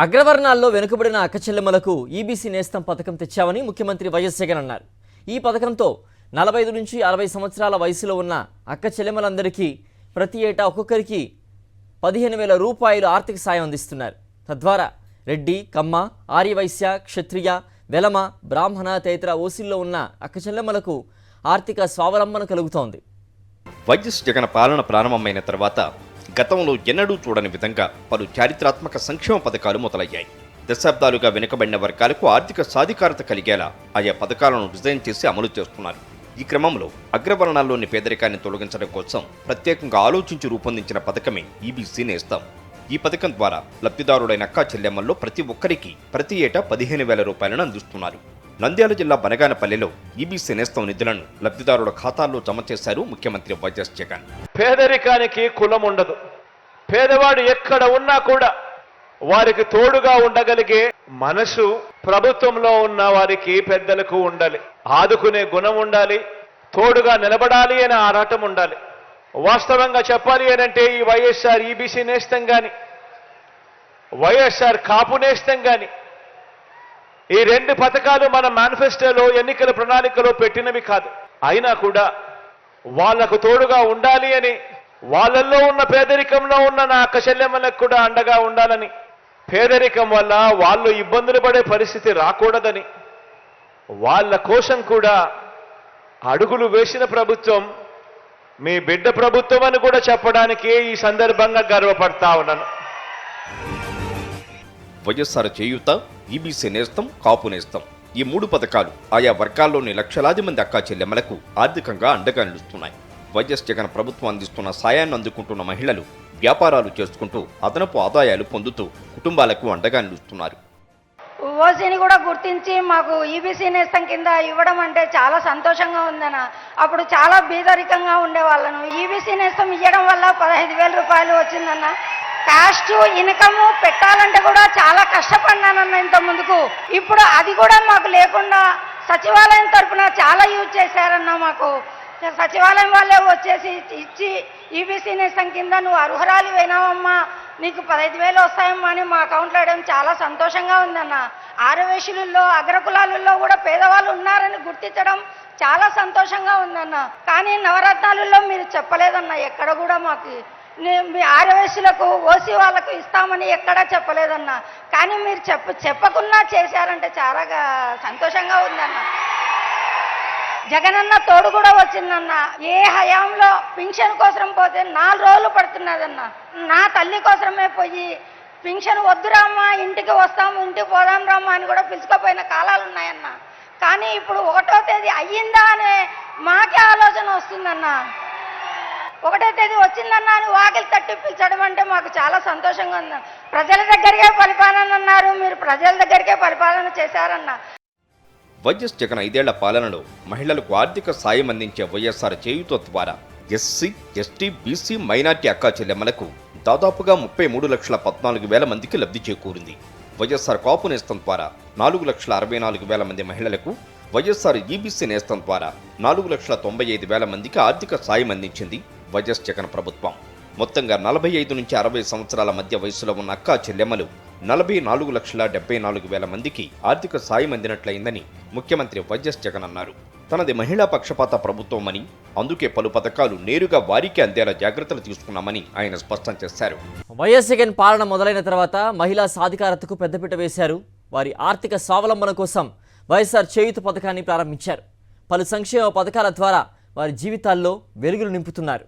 అగ్రవర్ణాల్లో వెనుకబడిన అక్కచెల్లెమ్మలకు ఈబీసీ నేస్తం పథకం తెచ్చామని ముఖ్యమంత్రి వైఎస్ జగన్ అన్నారు. ఈ పథకంతో 45 నుంచి 60 సంవత్సరాల వయసులో ఉన్న అక్కచెల్లెమ్మలందరికీ ప్రతి ఏటా ఒక్కొక్కరికి 15,000 రూపాయలు ఆర్థిక సాయం అందిస్తున్నారు. తద్వారా రెడ్డి, కమ్మ, ఆర్యవైశ్య, క్షత్రియ, వెలమ, బ్రాహ్మణ తదితర ఓసీల్లో ఉన్న అక్కచెల్లెమ్మలకు ఆర్థిక స్వావలంబన కలుగుతోంది. వైఎస్ జగన్ పాలన ప్రారంభమైన తర్వాత గతంలో ఎన్నడూ చూడని విధంగా పలు చారిత్రాత్మక సంక్షేమ పథకాలు మొదలయ్యాయి. దశాబ్దాలుగా వెనుకబడిన వర్గాలకు ఆర్థిక సాధికారత కలిగేలా ఆయా పథకాలను డిజైన్ చేసి అమలు చేస్తున్నారు. ఈ క్రమంలో అగ్రవర్ణాల్లోని పేదరికాన్ని తొలగించడం కోసం ప్రత్యేకంగా ఆలోచించి రూపొందించిన పథకమే ఈబీసీ నేస్తం. ఈ పథకం ద్వారా లబ్ధిదారుడైన అక్కా చెల్లెమ్మల్లో ప్రతి ఒక్కరికి ప్రతి ఏటా 15,000 రూపాయలను అందిస్తున్నారు. నంద్యాల జిల్లా బనగానపల్లిలో ఈబీసీ నేస్తం నిధులను లబ్ధిదారుల ఖాతాల్లో జమ చేశారు ముఖ్యమంత్రి వైఎస్ జగన్. పేదరికానికి కులం ఉండదు. పేదవాడు ఎక్కడ ఉన్నా కూడా వారికి తోడుగా ఉండగలిగే మనసు ప్రభుత్వంలో ఉన్న వారికి పెద్దలకు ఉండాలి. ఆదుకునే గుణం ఉండాలి, తోడుగా నిలబడాలి అనే ఆరాటం ఉండాలి. వాస్తవంగా చెప్పాలి అనంటే ఈ వైఎస్ఆర్ ఈబీసీ నేస్తం కానీ వైఎస్ఆర్ కాపు నేస్తం కానీ ఈ రెండు పథకాలు మన మేనిఫెస్టోలో ఎన్నికల ప్రణాళికలో పెట్టినవి కాదు. అయినా కూడా వాళ్లకు తోడుగా ఉండాలి అని, వాళ్ళల్లో ఉన్న పేదరికంలో ఉన్న నా అక్క చెల్లెమ్మలకు కూడా అండగా ఉండాలని, పేదరికం వల్ల వాళ్ళు ఇబ్బందులు పడే పరిస్థితి రాకూడదని వాళ్ళ కోసం కూడా అడుగులు వేసిన ప్రభుత్వం మీ బిడ్డ ప్రభుత్వం అని కూడా చెప్పడానికి ఈ సందర్భంగా గర్వపడతా ఉన్నాను. వైఎస్ఆర్ చేయూత, ఈబీసీ నేస్తం, కాపు నేస్తం ఈ 3 పథకాలు ఆయా వర్గాల్లోని లక్షలాది మంది అక్కా చెల్లెమ్మలకు ఆర్థికంగా అండగా నిలుస్తున్నాయి. వైఎస్ జగన్ ప్రభుత్వం అందిస్తున్న సాయాన్ని అందుకుంటున్న మహిళలు వ్యాపారాలు చేసుకుంటూ అదనపు ఆదాయాలు పొందుతూ కుటుంబాలకు అండగా నిలుస్తున్నారు. ఓసీని కూడా గుర్తించి మాకు ఈబీసీ నేస్తం కింద ఇవ్వడం అంటే చాలా సంతోషంగా ఉందన్న. అప్పుడు చాలా బీదరికంగా ఉండేవాళ్ళను. ఈబీసీ నేస్తం ఇవ్వడం వల్ల 15,000 రూపాయలు వచ్చిందన్న. కాస్ట్ ఇన్కమ్ పెట్టాలంటే కూడా చాలా కష్టపడినానన్న ఇంత ముందుకు. ఇప్పుడు అది కూడా మాకు లేకుండా సచివాలయం తరఫున చాలా యూజ్ చేశారన్న. మాకు సచివాలయం వాళ్ళే వచ్చేసి ఇచ్చి ఈబీసీ నేస్తం కింద నువ్వు అర్హురాలు అయినావమ్మా, నీకు 15,000 వస్తాయమ్మా అని మా అకౌంట్లో వేయడం చాలా సంతోషంగా ఉందన్న. ఆరవేశులలో అగ్రకులాలలో కూడా పేదవాళ్ళు ఉన్నారని గుర్తించడం చాలా సంతోషంగా ఉందన్న. కానీ నవరత్నాలలో మీరు చెప్పలేదన్న. ఎక్కడ కూడా మాకు మీ ఆరవేశులకు ఓసీ వాళ్ళకు ఇస్తామని ఎక్కడా చెప్పలేదన్న. కానీ మీరు చెప్పకున్నా చేశారంటే చాలా సంతోషంగా ఉందన్న. జగనన్న తోడు కూడా వచ్చిందన్న. ఏ హయాంలో పింఛన్ కోసం పోతే 4 రోజులు పడుతున్నదన్న. నా తల్లి కోసమే పోయి పింఛన్ వద్దురామ్మా, ఇంటికి వస్తాము, ఇంటికి పోదాం రామ్మా అని కూడా పిలుచుకోపోయిన కాలాలు ఉన్నాయన్న. కానీ ఇప్పుడు 1వ తేదీ అయ్యిందా అనే మాకే ఆలోచన వస్తుందన్న. 1వ తేదీ వచ్చిందన్న అని వాకిలి తట్టి పిలిచడం అంటే మాకు చాలా సంతోషంగా ఉందన్న. ప్రజల దగ్గరికే పరిపాలన అన్నారు, మీరు ప్రజల దగ్గరికే పరిపాలన చేశారన్న. వైఎస్ జగన్ 5 ఏళ్ల పాలనలో మహిళలకు ఆర్థిక సాయం అందించే వైఎస్ఆర్ చేయూత ద్వారా ఎస్సీ, ఎస్టీ, బీసీ, మైనార్టీ అక్కా చెల్లెమ్మలకు దాదాపుగా 33,14,000 మందికి లబ్ధి చేకూరింది. వైఎస్ఆర్ కాపు నేస్తం ద్వారా 4,64,000 మంది మహిళలకు, వైఎస్ఆర్ ఈబీసీ నేస్తం ద్వారా 4,95,000 మందికి ఆర్థిక సాయం అందించింది వైఎస్ జగన్ ప్రభుత్వం. మొత్తంగా 45 నుంచి 60 సంవత్సరాల మధ్య వయసులో ఉన్న అక్కా చెల్లెమ్మలు 44,74,000 మందికి ఆర్థిక సాయం అందినట్లయిందని ముఖ్యమంత్రి వైఎస్ జగన్ అన్నారు. తనది మహిళా పక్షపాత ప్రభుత్వమని, అందుకే పలు పథకాలు నేరుగా వారికి అందేలా జాగ్రత్తలు తీసుకున్నామని ఆయన స్పష్టం చేశారు. వైఎస్ జగన్ పాలన మొదలైన తర్వాత మహిళా సాధికారతకు పెద్దపీట వేశారు. వారి ఆర్థిక స్వావలంబన కోసం వైఎస్ఆర్ చేయూత పథకాన్ని ప్రారంభించారు. పలు సంక్షేమ పథకాల ద్వారా వారి జీవితాల్లో వెలుగులు నింపుతున్నారు.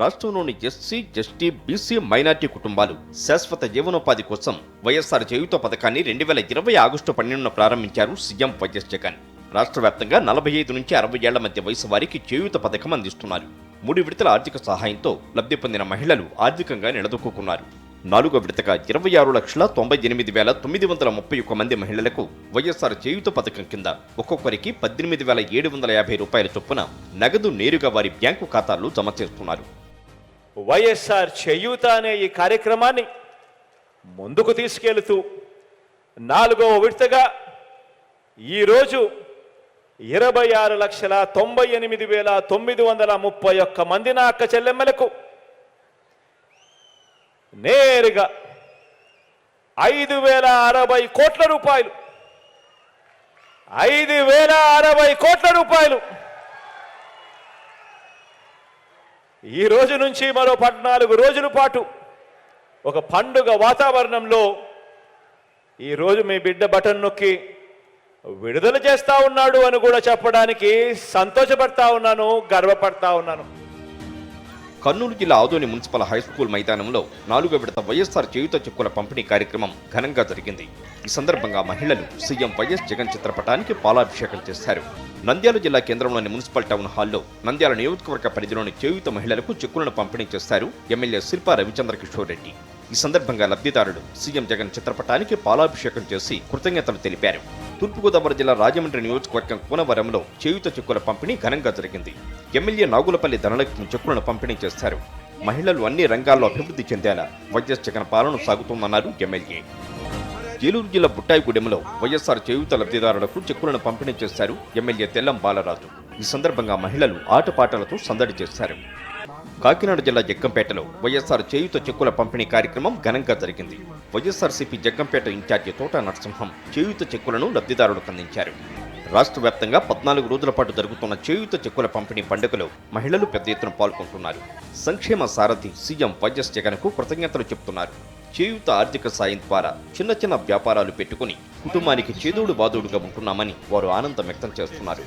రాష్ట్రంలోని ఎస్సీ, ఎస్టీ, బీసీ, మైనార్టీ కుటుంబాలు శాశ్వత జీవనోపాధి కోసం వైఎస్ఆర్ చేయూత పథకాన్ని 2020 ఆగస్టు 12న ప్రారంభించారు సీఎం వైఎస్ జగన్. రాష్ట్ర వ్యాప్తంగా 45 నుంచి 60 ఏళ్ల మధ్య వయసు వారికి చేయూత పథకం అందిస్తున్నారు. 3 విడతల ఆర్థిక సహాయంతో లబ్ధి పొందిన మహిళలు ఆర్థికంగా నిలదొక్కున్నారు. 4వ విడతగా 26,98,931 మంది మహిళలకు వైఎస్ఆర్ చేయూత పథకం కింద ఒక్కొక్కరికి 18,750 రూపాయల చొప్పున నగదు నేరుగా వారి బ్యాంకు ఖాతాల్లో జమ చేస్తున్నారు. వైఎస్ఆర్ చేయూత అనే ఈ కార్యక్రమాన్ని ముందుకు తీసుకెళ్తూ 4వ విడతగా ఈరోజు 26,98,931 మంది నా అక్క చెల్లెమ్మలకు నేరుగా 5,060 కోట్ల రూపాయలు. 5,060 కోట్ల రూపాయలు. ఈ రోజు నుంచి మరో 14 రోజుల పాటు ఒక పండుగ వాతావరణంలో ఈరోజు మీ బిడ్డ బటన్ నొక్కి విడుదల చేస్తా ఉన్నాడు అని కూడా చెప్పడానికి సంతోషపడతా ఉన్నాను, గర్వపడతా ఉన్నాను. కర్నూలు జిల్లా ఆదోని మున్సిపల్ హైస్కూల్ మైదానంలో 4వ విడత వైఎస్ఆర్ చేయూత చెక్కుల పంపిణీ కార్యక్రమం ఘనంగా జరిగింది. ఈ సందర్భంగా మహిళలు సీఎం వైఎస్ జగన్ చిత్రపటానికి పాలాభిషేకం చేశారు. నంద్యాల జిల్లా కేంద్రంలోని మున్సిపల్ టౌన్ హాల్లో నంద్యాల నియోజకవర్గ పరిధిలోని చేయూత మహిళలకు చెక్కులను పంపిణీ చేశారు ఎమ్మెల్యే శిల్పా రవిచంద్ర కిషోర్ రెడ్డి. ఈ సందర్భంగా లబ్ధిదారులు సీఎం జగన్ చిత్రపటానికి పాలాభిషేకం చేసి కృతజ్ఞతలు తెలిపారు. తూర్పుగోదావరి జిల్లా రాజమండ్రి నియోజకవర్గం కూనవరంలో చేయూత చెక్కుల పంపిణీ ఘనంగా జరిగింది. ఎమ్మెల్యే నాగులపల్లి ధనలక్ష్మి చెక్కులను పంపిణీ చేశారు. మహిళలు అన్ని రంగాల్లో అభివృద్ధి చెందేలా వైఎస్ జగన్ పాలన సాగుతుందన్నారు ఎమ్మెల్యే. ఏలూరు జిల్లా బుట్టాయిగూడెంలో వైఎస్ఆర్ చేయూత లబ్ధిదారులకు చెక్కులను పంపిణీ చేశారు ఎమ్మెల్యే తెల్లం బాలరాజు. ఈ సందర్భంగా మహిళలు ఆటపాటలతో సందడి చేశారు. కాకినాడ జిల్లా జగ్గంపేటలో వైఎస్ఆర్ చేయూత చెక్కుల పంపిణీ కార్యక్రమం ఘనంగా జరిగింది. వైఎస్ఆర్సీపీ జగ్గంపేట ఇన్ఛార్జి తోట నరసింహం చేయూత చెక్కులను లబ్ధిదారులకు అందించారు. రాష్ట్ర వ్యాప్తంగా 14 రోజుల పాటు జరుగుతున్న చేయూత చెక్కుల పంపిణీ పండుగలో మహిళలు పెద్ద ఎత్తున పాల్గొంటున్నారు. సంక్షేమ సారథి సీఎం వైఎస్ జగన్కు కృతజ్ఞతలు చెబుతున్నారు. చేయూత ఆర్థిక సాయం ద్వారా చిన్న చిన్న వ్యాపారాలు పెట్టుకుని కుటుంబానికి చేదోడు బాదోడుగా ఉంటున్నామని వారు ఆనందం వ్యక్తం చేస్తున్నారు.